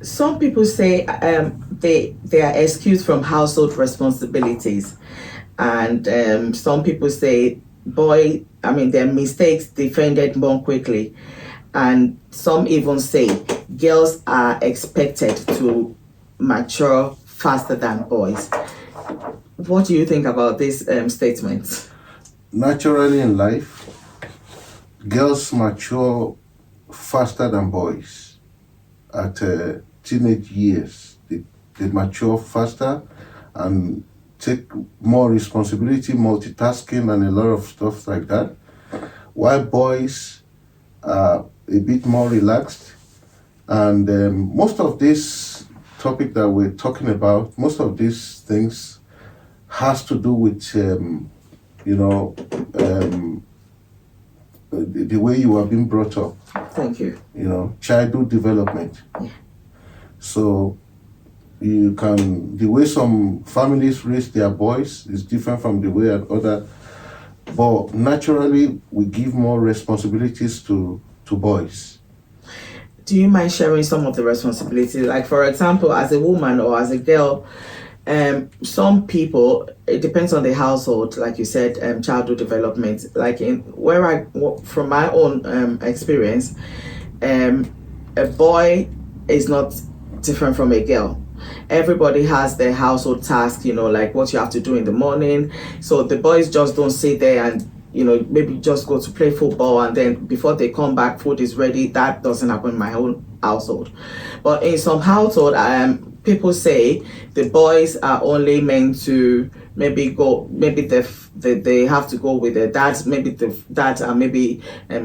some people say they are excused from household responsibilities, and some people say their mistakes defended more quickly, and some even say girls are expected to mature faster than boys. What do you think about these statements? Naturally in life, girls mature faster than boys at teenage years. They mature faster and take more responsibility, multitasking, and a lot of stuff like that. While boys are a bit more relaxed, and most of this topic that we're talking about, most of these things has to do with the way you are being brought up. Thank you. Childhood development. Yeah. So the way some families raise their boys is different from the way other, but naturally we give more responsibilities to boys. Do you mind sharing some of the responsibilities? Like, for example, as a woman or as a girl, some people, it depends on the household, like you said, childhood development. Like from my own experience, a boy is not different from a girl. Everybody has their household task, like what you have to do in the morning. So the boys just don't sit there and maybe just go to play football, and then before they come back, food is ready. That doesn't happen in my own household. But in some household, people say the boys are only meant to maybe they have to go with their dads. Maybe the dads are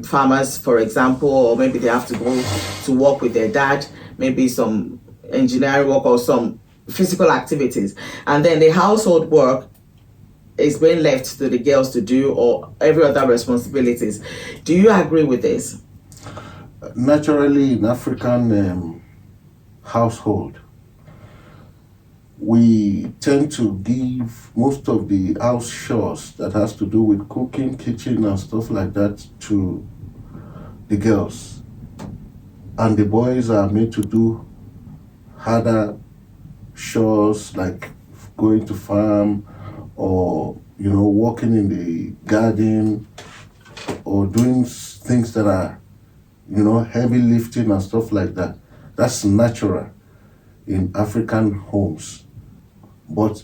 farmers, for example, or maybe they have to go to work with their dad, maybe some engineering work or some physical activities. And then the household work is being left to the girls to do, or every other responsibilities. Do you agree with this? Naturally, in African household, we tend to give most of the house chores that has to do with cooking, kitchen, and stuff like that to the girls. And the boys are made to do harder chores like going to farm, or working in the garden, or doing things that are heavy lifting and stuff like that. That's natural in African homes. But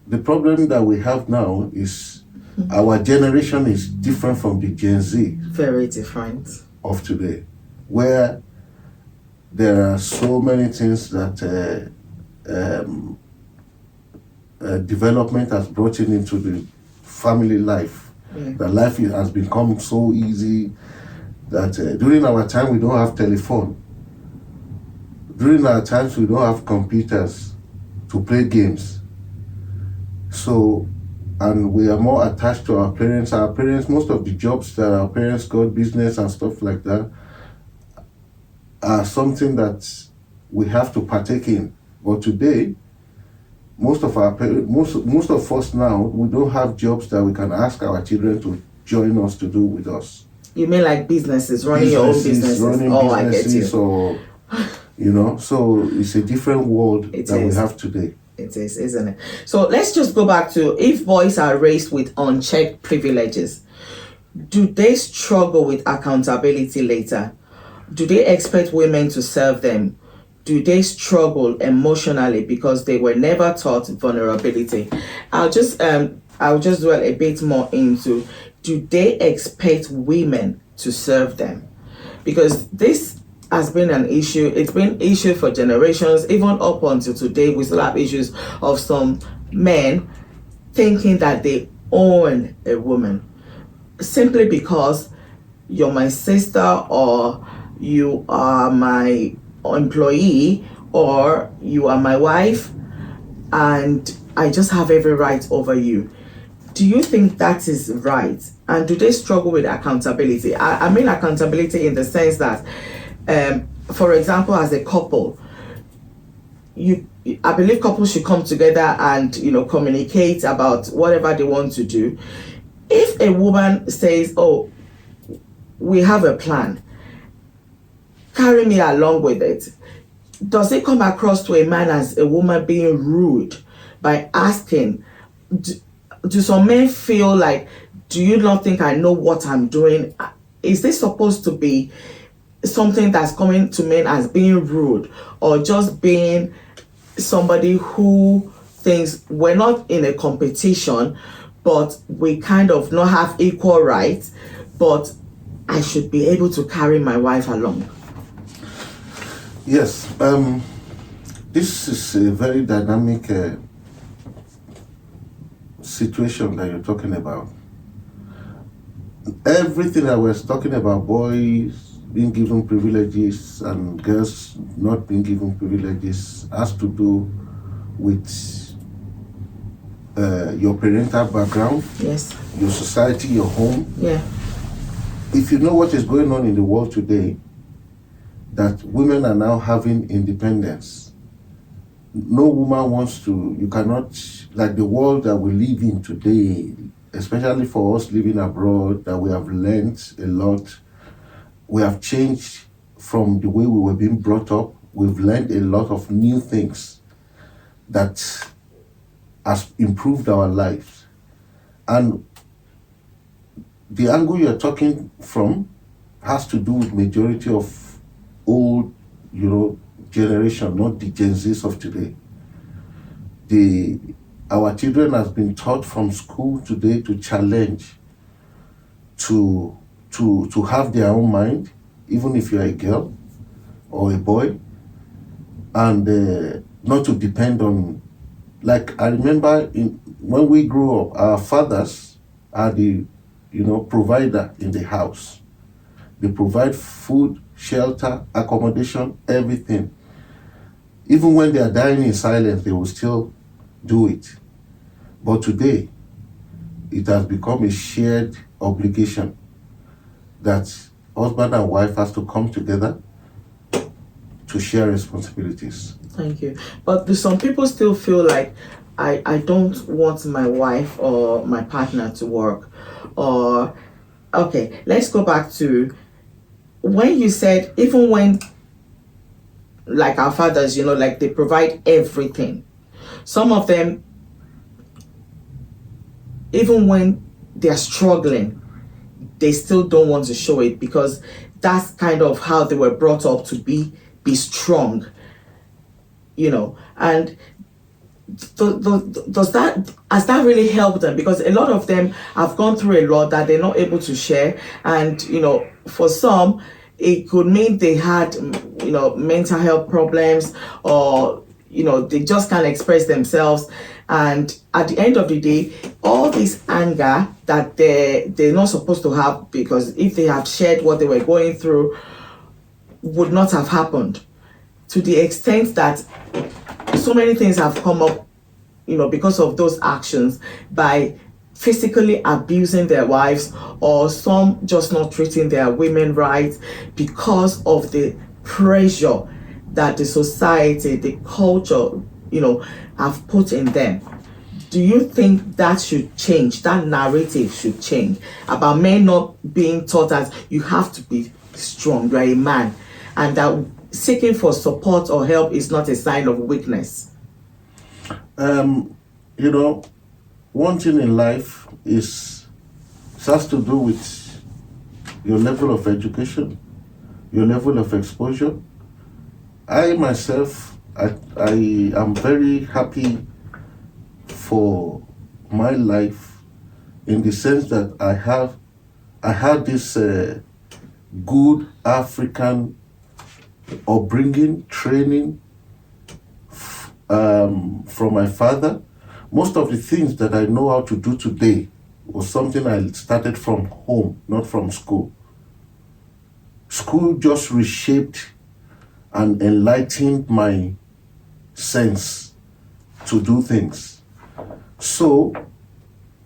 the problem that we have now is our generation is different from the Gen Z. Very different. Of today, where there are so many things that development has brought into the family life. Yeah. The life has become so easy that during our time we don't have telephone. During our times we don't have computers to play games. So, and we are more attached to our parents. Our parents, most of the jobs that our parents got, business and stuff like that, are something that we have to partake in. But today, most of us now, we don't have jobs that we can ask our children to join us to do with us. You mean like businesses, running your own businesses? I get you. So, so it's a different world we have today. It is, isn't it? So let's just go back to, if boys are raised with unchecked privileges, do they struggle with accountability later? Do they expect women to serve them? Do they struggle emotionally because they were never taught vulnerability? I'll just dwell a bit more into, do they expect women to serve them? Because this has been an issue. It's been an issue for generations. Even up until today, we still have issues of some men thinking that they own a woman simply because you're my sister, or you are my employee, or you are my wife, and I just have every right over you. Do you think that is right? And do they struggle with accountability? I mean accountability in the sense that, for example, as a couple, I believe couples should come together and communicate about whatever they want to do. If a woman says, "Oh, we have a plan, carry me along with it," does it come across to a man as a woman being rude by asking, do, do some men feel like, do you not think I know what I'm doing? Is this supposed to be something that's coming to men as being rude, or just being somebody who thinks we're not in a competition, but we kind of not have equal rights, but I should be able to carry my wife along? Yes, this is a very dynamic situation that you're talking about. Everything that we're talking about, boys being given privileges and girls not being given privileges, has to do with your parental background, Yes. your society, your home. Yeah. If you know what is going on in the world today, that women are now having independence. No woman wants to, you cannot, like the world that we live in today, especially for us living abroad, that we have learned a lot. We have changed from the way we were being brought up. We've learned a lot of new things that has improved our lives. And the angle you're talking from has to do with majority of old, generation, not the Gen Zs of today. Our children has been taught from school today to challenge, to have their own mind, even if you're a girl or a boy, and not to depend on. Like I remember when we grew up, our fathers are the provider in the house. They provide food, shelter, accommodation, everything. Even when they are dying in silence, they will still do it. But today, it has become a shared obligation that husband and wife has to come together to share responsibilities. Thank you. But do some people still feel like I don't want my wife or my partner to work? Or, okay, let's go back to when you said, even when, like our fathers, like they provide everything. Some of them, even when they're struggling, they still don't want to show it, because that's kind of how they were brought up to be strong, and does that has that really helped them? Because a lot of them have gone through a lot that they're not able to share, and for some it could mean they had mental health problems, or they just can't express themselves, and at the end of the day, all this anger that they're not supposed to have, because if they have shared what they were going through, would not have happened, to the extent that so many things have come up, because of those actions, by physically abusing their wives, or some just not treating their women right, because of the pressure that the society, the culture, have put in them. Do you think that should change? That narrative should change about men not being taught as you have to be strong, you're a man, and that seeking for support or help is not a sign of weakness? One thing in life it has to do with your level of education, your level of exposure. I myself, I am very happy for my life, in the sense that I had this good African upbringing, training from my father. Most of the things that I know how to do today was something I started from home, not from school. School just reshaped and enlightened my sense to do things. So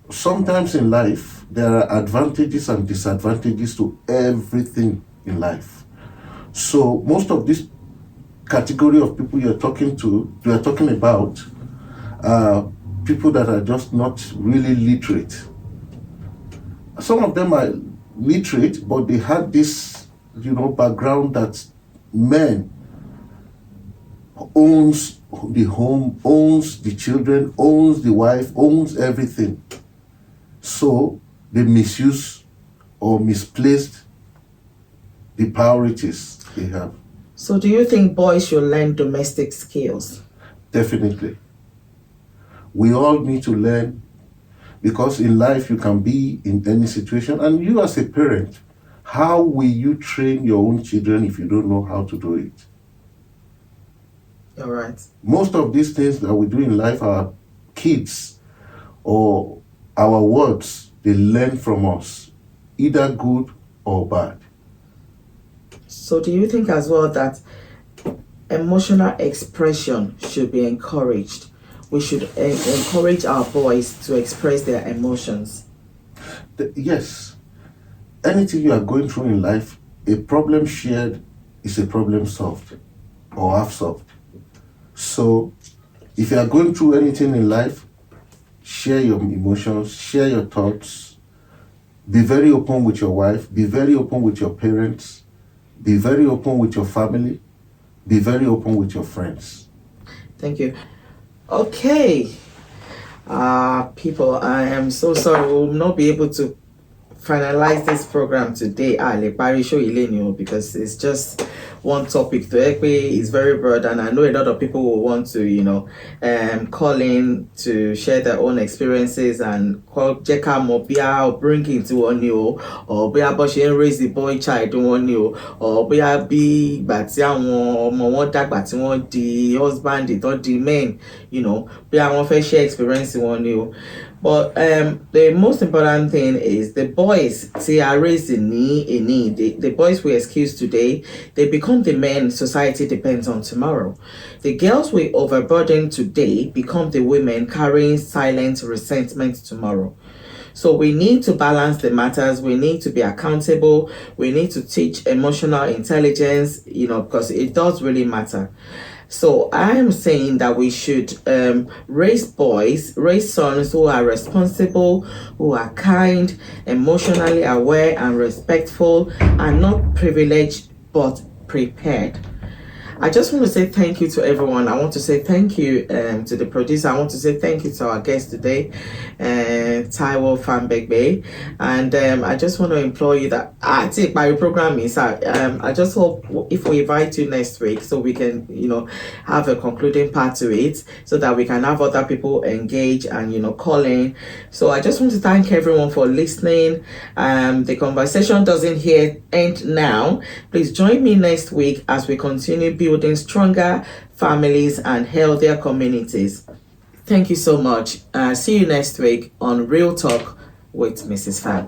sometimes in life, there are advantages and disadvantages to everything in life. So most of this category of people you are talking about, people that are just not really literate. Some of them are literate, but they had this, background that men owns the home, owns the children, owns the wife, owns everything. So they misuse or misplaced the priorities they have. So do you think boys should learn domestic skills? Definitely. We all need to learn, because in life you can be in any situation, and you as a parent, how will you train your own children if you don't know how to do it? You're right. Most of these things that we do in life, our kids or our words, they learn from us, either good or bad. So do you think as well that emotional expression should be encouraged? We should encourage our boys to express their emotions. Yes, anything you are going through in life, a problem shared is a problem solved or half solved. So if you are going through anything in life, share your emotions, share your thoughts, be very open with your wife, be very open with your parents, be very open with your family, be very open with your friends. Thank you. Okay. People, I am so sorry. We will not be able to finalize this program today. Le Paris show because it's just one topic to Ekwe is very broad, and I know a lot of people will want to, call in to share their own experiences and call Jeka Mobia or bring into one new or be able to raise the boy child one new or be but one tag but one the husband the men, be one fair share experience one new. But the most important thing is the boys see are raised in need. The boys we excuse today, they become the men society depends on tomorrow. The girls we overburden today become the women carrying silent resentment tomorrow. So we need to balance the matters. We need to be accountable. We need to teach emotional intelligence, because it does really matter. So I am saying that we should raise sons who are responsible, who are kind, emotionally aware and respectful, and not privileged but prepared. I just want to say thank you to everyone. I want to say thank you to the producer. I want to say thank you to our guest today, Taiwo Fanbegbe. And I just want to implore you that I take my program is I just hope if we invite you next week so we can, have a concluding part to it so that we can have other people engage and, call in. So I just want to thank everyone for listening. The conversation doesn't here end now. Please join me next week as we continue building stronger families and healthier communities. Thank you so much. See you next week on Real Talk with Mrs. Fan.